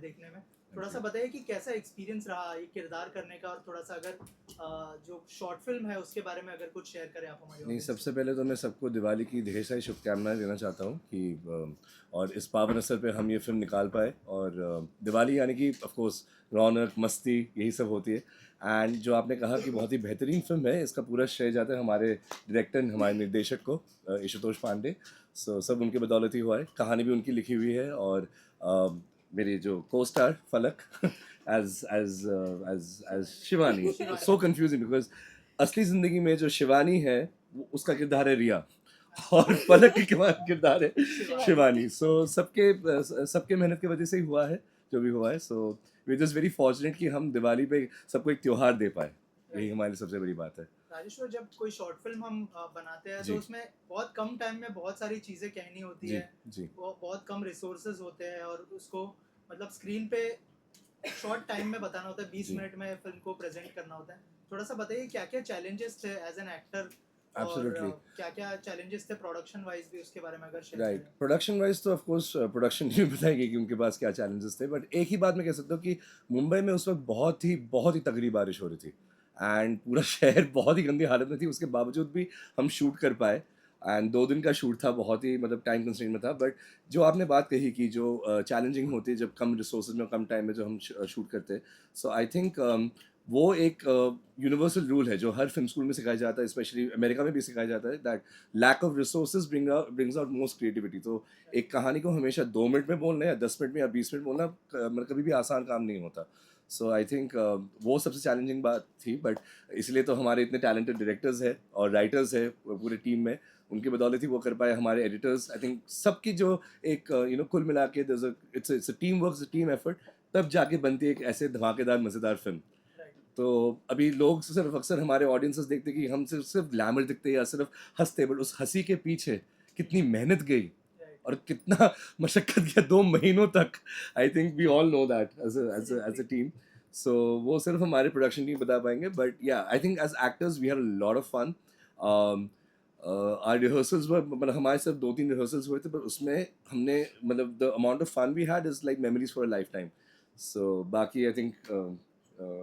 देखने में। थोड़ा सा बताइए कि कैसा एक्सपीरियंस रहा ये किरदार करने का, और थोड़ा सा अगर जो शॉर्ट फिल्म है उसके बारे में अगर कुछ शेयर करें आप हमारे नहीं, audience सबसे को। पहले तो मैं सबको दिवाली की ढेर सारी शुभकामनाएं देना चाहता हूँ कि और इस पावन अवसर पे हम ये फिल्म निकाल पाए। और दिवाली यानी कि ऑफ कोर्स रौनक मस्ती यही सब होती है। एंड जो आपने कहा कि बहुत ही बेहतरीन फिल्म है, इसका पूरा श्रेय जाता है हमारे डायरेक्टर, हमारे निर्देशक को, आशुतोष पांडे। सो सब उनके बदौलत ही हुआ है। कहानी भी उनकी लिखी हुई है। और मेरी जो को star Falak as Shivani, so confusing because असली जिंदगी में जो शिवानी है उसका किरदार है रिया, और पलक का किरदार है शिवानी। सो सबके मेहनत की वजह से ही हुआ है जो भी हुआ है। So we just very fortunate कि हम दिवाली पे सबको एक त्योहार दे पाए। यही हमारी सबसे बड़ी बात है। राजेश्वर, जब कोई शॉर्ट फिल्म हम बनाते हैं तो जी उसमें बहुत कम टाइम में बहुत सारी चीज़ें कहनी होती जी है, जी वो बहुत कम रिसोर्सेज होते हैं, और उसको मतलब स्क्रीन पे शॉर्ट टाइम में बताना होता है, 20 जी, मिनट में फिल्म को प्रेजेंट करना होता है। थोड़ा सा बताइए क्या क्या चैलेंजेस थे एज एन एक्टर, और एब्सोल्युटली क्या क्या चैलेंजेस थे प्रोडक्शन वाइज भी, उसके बारे में अगर शेयर राइट। करें। प्रोडक्शन वाइज तो ऑफ कोर्स प्रोडक्शन टीम बताएगी कि उनके पास क्या चैलेंजेस थे। बट एक ही बात मैं कह सकता हूँ कि मुंबई में उस वक्त बहुत ही तगड़ी बारिश हो रही थी। एंड पूरा शहर बहुत ही गंदी हालत में थी। उसके बावजूद भी हम शूट कर पाए। एंड 2 दिन का शूट था, बहुत ही मतलब टाइम कंस्ट्रेंट में था। बट जो आपने बात कही कि जो चैलेंजिंग होती है जब कम रिसोर्सेज में कम टाइम में जो हम शूट करते हैं। सो आई थिंक वो एक यूनिवर्सल रूल है जो हर फिल्म स्कूल में सिखाया जाता है, स्पेशली अमेरिका में भी सिखाया जाता है, that lack of resources brings out most creativity. तो एक कहानी को हमेशा 2 मिनट में बोलना या 10 मिनट में या 20 मिनट बोलना मतलब कभी भी आसान काम नहीं होता। सो आई थिंक वो सबसे चैलेंजिंग बात थी। बट इसलिए तो हमारे इतने टैलेंटेड डायरेक्टर्स है और राइटर्स है पूरी टीम में, उनकी बदौलत ही वो कर पाए। हमारे एडिटर्स, आई थिंक सबकी जो एक कुल मिला के it's a team work, team effort, तब जाके बनती है एक ऐसे धमाकेदार मज़ेदार फिल्म। तो अभी लोग सिर्फ अक्सर हमारे ऑडियंसेस देखते कि हम सिर्फ सिर्फ ग्लैमर दिखते या सिर्फ हंसते, बट उस हंसी के पीछे कितनी मेहनत गई और कितना मशक्कत किया 2 महीनों तक। I think we all know that as a team. So वो सिर्फ हमारे प्रोडक्शन टीम बता पाएंगे। But yeah I think as actors we had a lot of fun. Our rehearsals were, मतलब हमारे सिर्फ 2-3 रिहर्सल्स हुए थे, पर उसमें हमने मतलब the amount of fun we had is like memories for a lifetime. So बाकी I think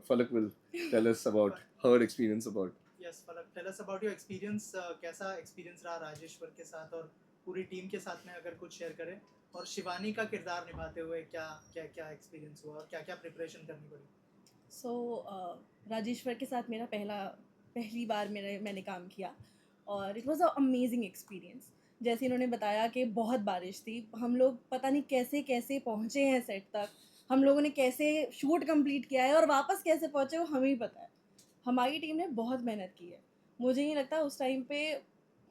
Falak will tell us about her experience about. Yes Falak, tell us about your experience. कैसा experience रहा राजेश्वर के साथ और पूरी team के साथ में, अगर कुछ शेयर करें, और शिवानी का किरदार निभाते हुए क्या क्या क्या एक्सपीरियंस हुआ और क्या क्या प्रिपरेशन करनी पड़ी। सो राजेश्वर के साथ मेरा पहली बार मैंने काम किया, और it was a amazing experience. जैसे इन्होंने बताया कि बहुत बारिश थी, हम लोग पता नहीं कैसे कैसे पहुँचे हैं सेट तक, हम लोगों ने कैसे शूट कंप्लीट किया है और वापस कैसे पहुँचे वो हमें ही पता है। हमारी टीम ने बहुत मेहनत की है। मुझे नहीं लगता उस टाइम पे,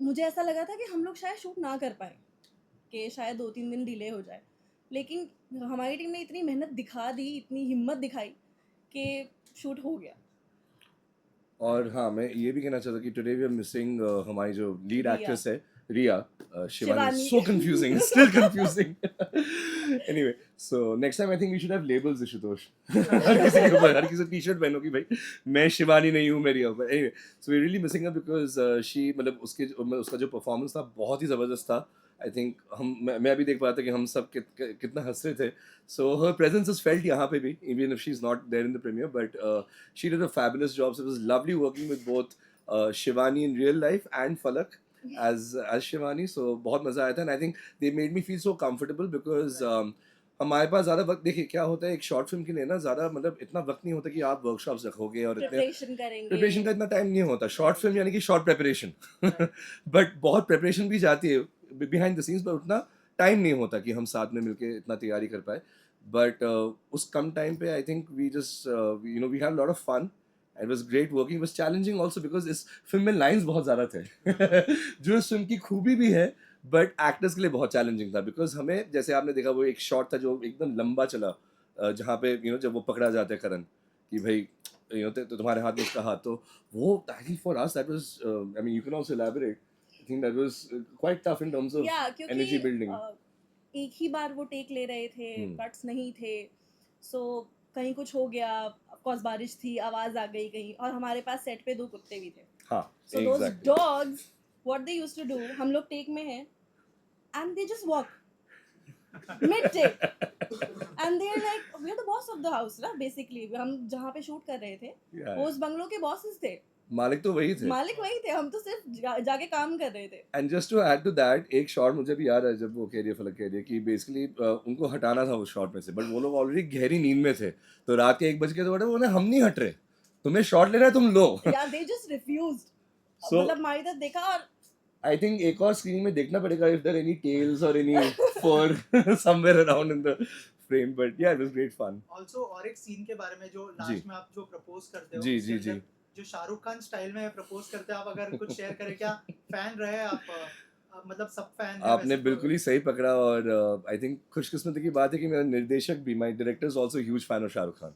मुझे ऐसा लगा था कि हम लोग शायद शूट ना कर पाएँ, कि शायद 2-3 दिन डिले हो जाए। लेकिन हमारी टीम ने इतनी मेहनत दिखा दी, इतनी हिम्मत दिखाई कि शूट हो गया। और हाँ, मैं ये भी कहना चाहता हूँ कि टुडे वी आर मिसिंग हमारी जो लीड रिया, एक्ट्रेस है Riya. Shivani Shivani. So confusing, still confusing. Anyway, so next time I think we should have labels, Ashutosh. हर किसी के ऊपर हर किसी टी शर्ट पहनो कि भाई मैं शिवानी नहीं हूँ, मैं रिया हूँ। Anyway, so we really missing her because she, मतलब उसका जो परफॉर्मेंस था बहुत ही ज़बरदस्त था। आई थिंक मैं अभी देख पाया था कि हम सब कितना हंस रहे थे। So her presence is felt यहाँ पे भी, even if she is not there in the premiere. But she did a fabulous job. So it was lovely working with both Shivani in real life and Falak as Shivani. So बहुत मजा आया था, and I think they made me feel so comfortable because हमारे पास ज़्यादा वक्त, देखिए क्या होता है एक शॉर्ट फिल्म के लिए ना, ज़्यादा मतलब इतना वक्त नहीं होता कि आप वर्कशॉप्स रखोगे और इतने प्रिपरेशन करेंगे। प्रिपरेशन का इतना टाइम नहीं होता। शॉर्ट फिल्म यानी कि शॉर्ट प्रिपरेशन। बट बहुत प्रिपरेशन भी जाती है बिहाइंड द सीन्स, पर उतना टाइम नहीं होता कि हम साथ में मिलके इतना तैयारी कर पाए। बट उस कम टाइम पे I think we just we had lot of fun. It was great working, was challenging also because इस फिल्म में लाइंस बहुत ज़्यादा थे। जो इस फिल्म की खूबी भी है, बट एक्टर्स के लिए बहुत चैलेंजिंग था। बिकॉज हमें, जैसे आपने देखा, वो एक शॉट था जो एकदम लंबा चला, जहाँ पे जब वो पकड़ा जाता है करण, कि भाई तो तुम्हारे हाथ में उसका हाथ, तो वो I think for us that was, I mean you can also elaborate. I think that was quite tough in terms या ऑफ क्योंकि एनर्जी बिल्डिंग। एक ही बार वो टेक ले रहे थे, कट्स नहीं थे। सो कहीं कुछ हो गया, ऑफ कोर्स बारिश थी, आवाज़ आ गई कहीं, और हमारे पास सेट पे 2 कुत्ते भी थे। हाँ, so those exactly. Dogs, what they used to do, हम लोग टेक में हैं and they just walk mid take, and they are like we are the boss of the house ना बेसिकली, हम जहाँ पे शूट कर रहे थे Yeah, वो उस बंगलो के बॉसेस थे, मालिक तो वही थे. मालिक वही थे, हम तो सिर्फ जाके काम कर रहे थे। And just to add to that, एक शॉट मुझे भी याद है जब वो कह रही है, फलक कह रही है कि बेसिकली उनको हटाना था उस शॉट में से, बट वो लोग ऑलरेडी गहरी नींद में थे, तो रात के 1 बज के तो बोले बोले हम नहीं हट रहे, तुम्हें शॉट लेना है तुम लो. यार दे जस्ट रिफ्यूज्ड, So मतलब हमारी तरफ देखा और I think एक और स्क्रीन में देखना पड़ेगा if there are any tails or any fur somewhere around in the frame, but yeah, it was great fun. Also और एक सीन के बारे में जो जी. लास्ट में आप जो प्रपोज करते हो जी उसके जी जी. अंदर, जो शाहरुख खान स्टाइल में प्रपोज करते हो आप, अगर कुछ शेयर करें, क्या फैन रहे आप? मतलब सब फैन है आपने वैसे तो। बिल्कुल ही सही पकड़ा, और आई थिंक खुशकिस्मती की बात है कि मेरा निर्देशक भी, my director is also huge fan of Shahrukh Khan,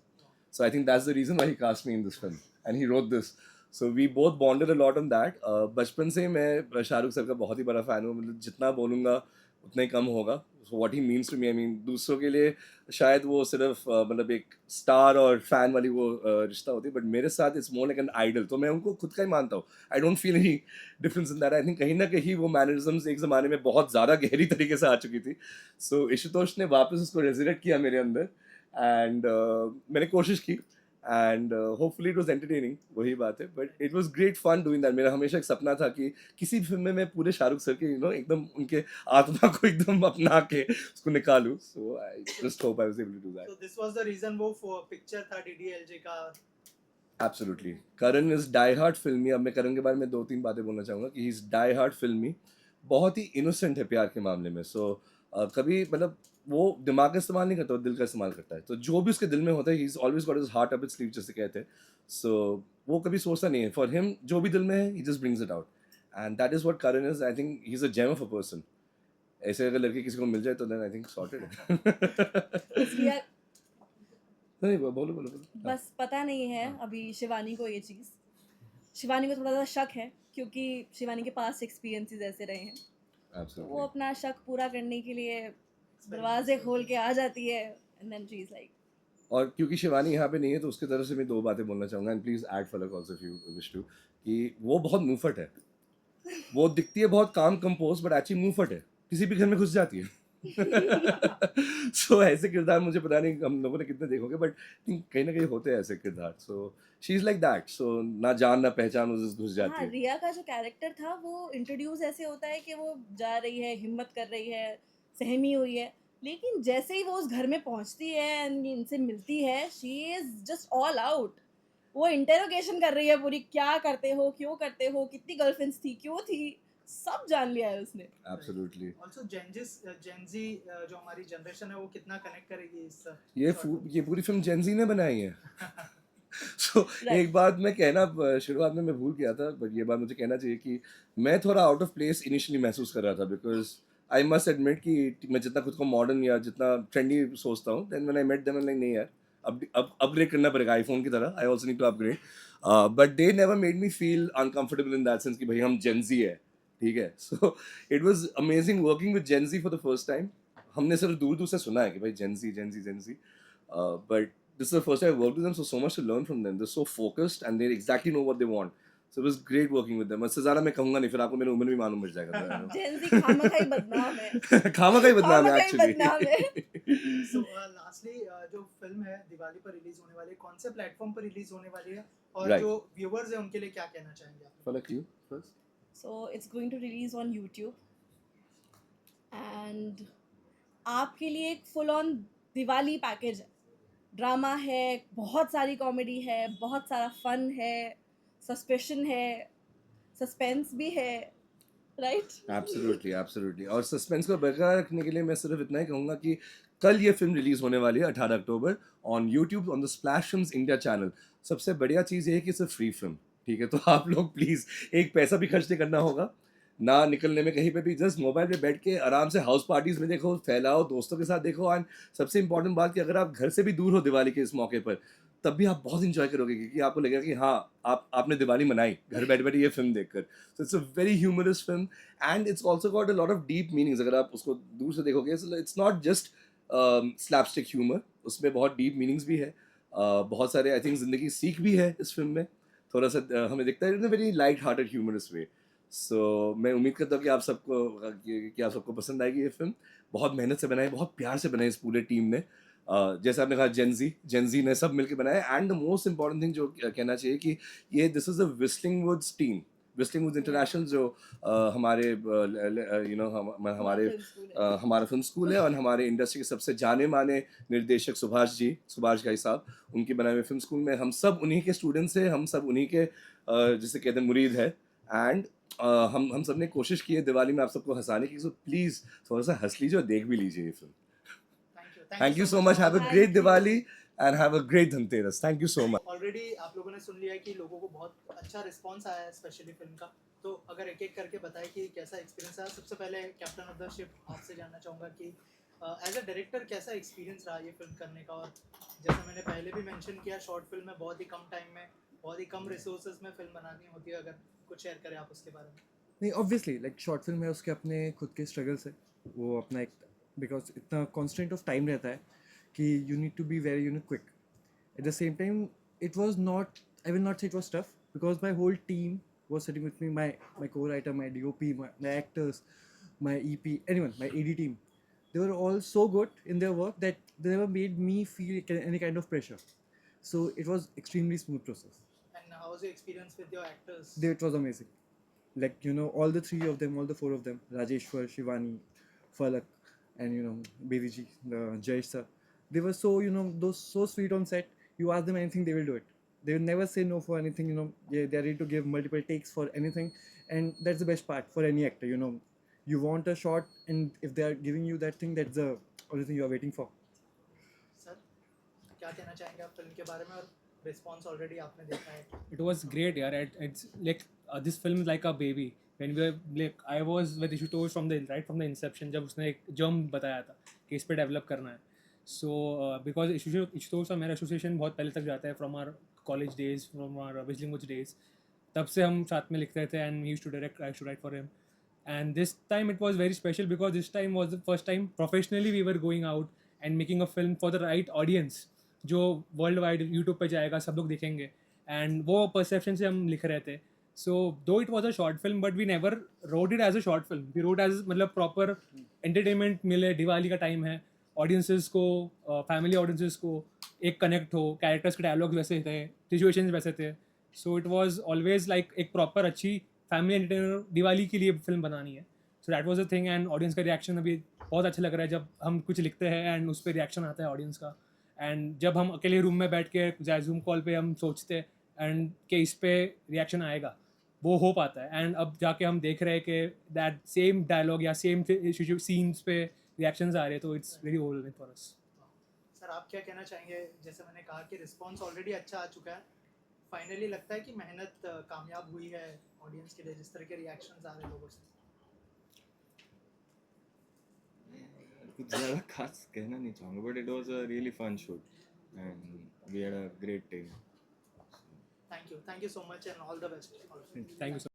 so I think that's the reason why he cast me in this film and he wrote this, so we both bonded a lot on that. बचपन से ही मैं Shahrukh sir का बहुत ही बड़ा fan हूँ, मतलब जितना बोलूँगा उतना ही कम होगा. so what he means to me, I mean दूसरों के लिए शायद वो सिर्फ मतलब एक स्टार और फैन वाली वो रिश्ता होती है, बट मेरे साथ it's more like an idol, तो मैं उनको खुद का ही मानता हूँ. I don't feel any difference in that. I think कहीं ना कहीं वो मैनरिज्म्स एक ज़माने में बहुत ज़्यादा गहरी तरीके से आ चुकी थी, सो इशुतोष ने वापस उसको रेजिरेक्ट किया मेरे अंदर, एंड मैंने कोशिश की, and hopefully it was entertaining, वही बात है, but it was great fun doing that. मेरा हमेशा एक सपना था कि किसी भी फिल्म में मैं पूरे शाहरुख सर के एकदम उनके आत्मा को एकदम अपना के उसको निकालूं, so I just hope I was able to do that. So this was the reason वो पिक्चर था DDLJ का। Absolutely. Karan is die hard filmy. अब मैं करण के बारे में 2-3 बातें बोलना चाहूँगा कि ही इज डाई हार्ड फिल्मी, बहुत ही इनोसेंट है प्यार के मामले में. सो कभी मतलब वो दिमाग का इस्तेमाल नहीं करता, वो दिल का इस्तेमाल करता है, तो जो भी उसके दिल में होता है he is always got his heart up it's sleeve, जैसे कहते हैं. सो वो कभी सोचता नहीं है, फॉर हिम जो भी दिल में है ही just brings it out, and that is what Karan is. I think he is a gem of a person. ऐसे अगर लड़की किसी को मिल जाए तो देन आई थिंक सॉर्टेड है. इसलिए नहीं बोलो बोलो बोलो. बस पता नहीं है अभी शिवानी को ये चीज़, शिवानी को थोड़ा सा शक है क्योंकि शिवानी के पास एक्सपीरियंसेस ऐसे रहे हैं, तो वो एब्सोल्युटली. अपना शक पूरा करने के लिए दरवाजे खोल के आ जाती है, and then she is like और क्योंकि शिवानी यहाँ पे नहीं है तो उसकी तरफ से मैं 2 बातें बोलना चाहूँगा, and please add Falak also if you wish to, कि वो बहुत मुंहफट है. वो दिखती है बहुत काम कंपोज, बट एक्चुअली मुंहफट है, किसी भी घर में घुस जाती है. सो ऐसे किरदार मुझे पता नहीं हम लोगों ने कितने देखोगे, बट कहीं ना कहीं होते हैं ऐसे किरदार. So she is like that, so ना जान ना पहचान, वो just घुस जाती हाँ, है. रिया का जो कैरेक्टर था वो इंट्रोड्यूस ऐसे होता है कि वो जा रही है, हिम्मत कर रही है, सहमी हुई है, लेकिन जैसे ही वो उस घर में पहुंचती है एंड इनसे मिलती है, she is just all out. वो इंटेरोगेशन कर रही है पूरी, क्या करते हो, क्यों करते हो, कितनी गर्लफ्रेंड्स थी, क्यों थी, सब जान लिया है उसने. एब्सोल्युटली. ऑल्सो जेनजी जो हमारी जनरेशन है वो कितना कनेक्ट करेगी इस ये पूरी फिल्म जेनजी ने बनाई है. सो एक बात मैं कहना शुरुआत में मैं भूल गया था, बट ये बात मुझे कहना चाहिए कि मैं थोड़ा आउट ऑफ प्लेस इनिशियली महसूस कर रहा था, बिकॉज आई मस्ट एडमिट कि मैं जितना खुद को मॉडर्न या जितना ट्रेंडी सोचता हूँ, then when I met them like नहीं यार, अब अपग्रेड करना पड़ेगा आईफोन की तरह. I also need to upgrade, but they never made me feel uncomfortable in that sense कि भाई हम जेनजी है, ठीक है. So it was amazing working with Gen Z for the first time. हमने सिर्फ दूर दूर से सुना है कि भाई Gen Z, but this is the first time I worked with them, so much to learn from them. They're so focused and they exactly know what they want. So it was great working with them. इससे ज़्यादा मैं कहूँगा नहीं, फिर आपको मेरी उम्र भी मालूम पड़ जाएगा. जेनजी खामखा ही बदनाम है. खामा का ही बदनाम है खामखा ही बदनाम actually. सो लास्टली जो फिल्म है दिवाली पर रिलीज होने वाली है, कौन से प्लेटफॉर्म पर रिलीज होने वाली है, और Right. जो व्यूअर्स हैं उनके लिए क्या कहना चाहेंगे आप? Falak, you first. So it's going to release on YouTube, and आपके लिए एक फुल ऑन दिवाली पैकेज है. ड्रामा है, बहुत सारी कॉमेडी है, बहुत सारा फन है, सस्पेशन है, सस्पेंस भी है, राइट? एब्सोल्युटली. और सस्पेंस को बरकरार रखने के लिए मैं सिर्फ इतना ही कहूँगा कि कल ये फिल्म रिलीज होने वाली है 18 October on YouTube on the Splash Films India channel. सबसे बढ़िया चीज़ ये है कि इट्स अ फ्री फिल्म, ठीक है. तो आप लोग प्लीज़ एक पैसा भी खर्च नहीं करना होगा, ना निकलने में कहीं पे भी, जस्ट मोबाइल पे बैठ के आराम से हाउस पार्टीज में देखो, फैलाओ, दोस्तों के साथ देखो. एंड सबसे इंपॉर्टेंट बात कि अगर आप घर से भी दूर हो दिवाली के इस मौके पर, तब भी आप बहुत इंजॉय करोगे, क्योंकि आपको लगेगा कि हाँ आपने दिवाली मनाई घर बैठे बैठे ये फिल्म देखकर. So it's a very humorous film and it's also got a lot of deep meanings. अगर आप उसको दूर से देखोगे, it's not just slapstick humour, उसमें बहुत डीप मीनिंग्स भी है. बहुत सारे आई थिंक जिंदगी सीख भी है इस फिल्म में. थोड़ा सा हमें दिखता है in a very light hearted humorous way. So मैं उम्मीद करता हूँ कि आप सबको पसंद आएगी ये फिल्म। बहुत मेहनत से बनाई, बहुत प्यार से बनाई इस पूरे टीम ने। जैसे आपने कहा जेनजी ने सब मिलके बनाया। And the most important thing जो कहना चाहिए कि ये this is a Whistling Woods team, Whistling Woods International, जो हमारे हमारे फिल्म स्कूल है। हमारा फिल्म स्कूल है, और हमारे इंडस्ट्री के सबसे जाने माने निर्देशक सुभाष घई साहब, उनके बनाए हुए फिल्म स्कूल में हम सब उन्हीं के स्टूडेंट्स हैं, हम सब उन्हीं के जिसे कहते हैं मुरीद है। एंड हम सब ने कोशिश की है दिवाली में आप सबको हंसाने की, सो प्लीज थोड़ा सा हंस लीजिए और देख भी लीजिए ये film. Thank you so much, have a Thank great you. Diwali and have a great Dhanteras. Thank you so much. Already आप लोगों ने सुन लिया है कि लोगों को बहुत अच्छा रिस्पांस आया है स्पेशली फिल्म का। तो अगर एक एक करके बताएं कि कैसा एक्सपीरियंस रहा। सबसे पहले कैप्टन ऑफ द शिप आपसे जानना चाहूँगा कि एज अ डायरेक्टर कैसा एक्सपीरियंस रहा ये फिल्म करने का। और जैसा मैंने पहले भी मेंशन किया, शॉर्ट फिल्म में बहुत ही कम टाइम में, बहुत ही कम रिसोर्सेज में फिल्म बनानी होती है। अगर कुछ शेयर करें आप उसके बारे में। नहीं, ऑब्वियसली लाइक शॉर्ट फिल्म है, उसके अपने खुद के स्ट्रगल्स है। वो अपना एक, बिकॉज इतना कॉन्स्टेंट ऑफ टाइम रहता है कि you need to be very quick. At the same time it was not, I will not say it was tough, because my whole team was sitting with me, my co-writer, my DOP, my actors, my EP, anyone, my AD team. They were all so good in their work that they never made me feel any kind of pressure. So it was extremely smooth process. And how was your experience with your actors? It was amazing. Like, all the three of them, all the four of them, Rajeshwar, Shivani, Falak, and Bediji, the Jayesh sir, they were so, those so sweet on set. You ask them anything, they will do it. They will never say no for anything. They are ready to give multiple takes for anything, and that's the best part for any actor. You want a shot, and if they are giving you that thing, that's the only thing you are waiting for. Sir क्या कहना चाहेंगे आप film के बारे में, और response already आपने देखा है। It was great, yeah. It's like this film is like a baby. When we were like, I was with Ishutosh from the inception. जब उसने एक जर्म बताया था कि इस पे डेवलप करना है. So because Ishutosh और मेरा एसोसिएशन बहुत पहले तक जाता है, from our college days, from our Whistling Woods days. तब से हम साथ में लिखते थे, and he used to direct, I used to write for him. And this time it was very special because this time was the first time professionally we were going out and making a film for the right audience, जो world wide YouTube पे जाएगा, सब लोग देखेंगे, and वो perception से हम लिख रहे थे. So though it was a short film, but we never wrote it as a short film. We wrote as मतलब प्रॉपर एंटरटेनमेंट मिले. दिवाली का टाइम है, ऑडियंसेस को, फैमिली ऑडियंसेस को एक कनेक्ट हो, कैरेक्टर्स के डायलॉग्स वैसे थे, सिचुएशंस वैसे थे. So it was always like एक प्रॉपर अच्छी फैमिली एंटरटेनर दिवाली के लिए फिल्म बनानी है. So that was a thing. And audience का रिएक्शन अभी बहुत अच्छा लग रहा है जब हम कुछ लिखते हैं एंड उस पर रिएक्शन आता है ऑडियंस का. एंड जब हम अकेले रूम में बैठ के जूम कॉल पे हम सोचते एंड कि इस पे रिएक्शन आएगा, वो हो पाता है. एंड अब जाके हम देख रहे हैं कि दैट सेम डायलॉग या सेम सीन्स पे रिएक्शंस आ रहे हैं, तो it's very overwhelming for us. Sir आप क्या कहना चाहेंगे। जैसे मैंने कहा कि रिस्पांस ऑलरेडी अच्छा आ चुका है, फाइनली लगता है कि मेहनत कामयाब हुई है ऑडियंस के लिए, जिस तरह के रिएक्शंस आ रहे हैं लोगों से। कुछ ज़्यादा खास कहना नहीं चाहूँगा, but it was a really fun shoot and we had a great time. Thank you so much and all the best. Thank you.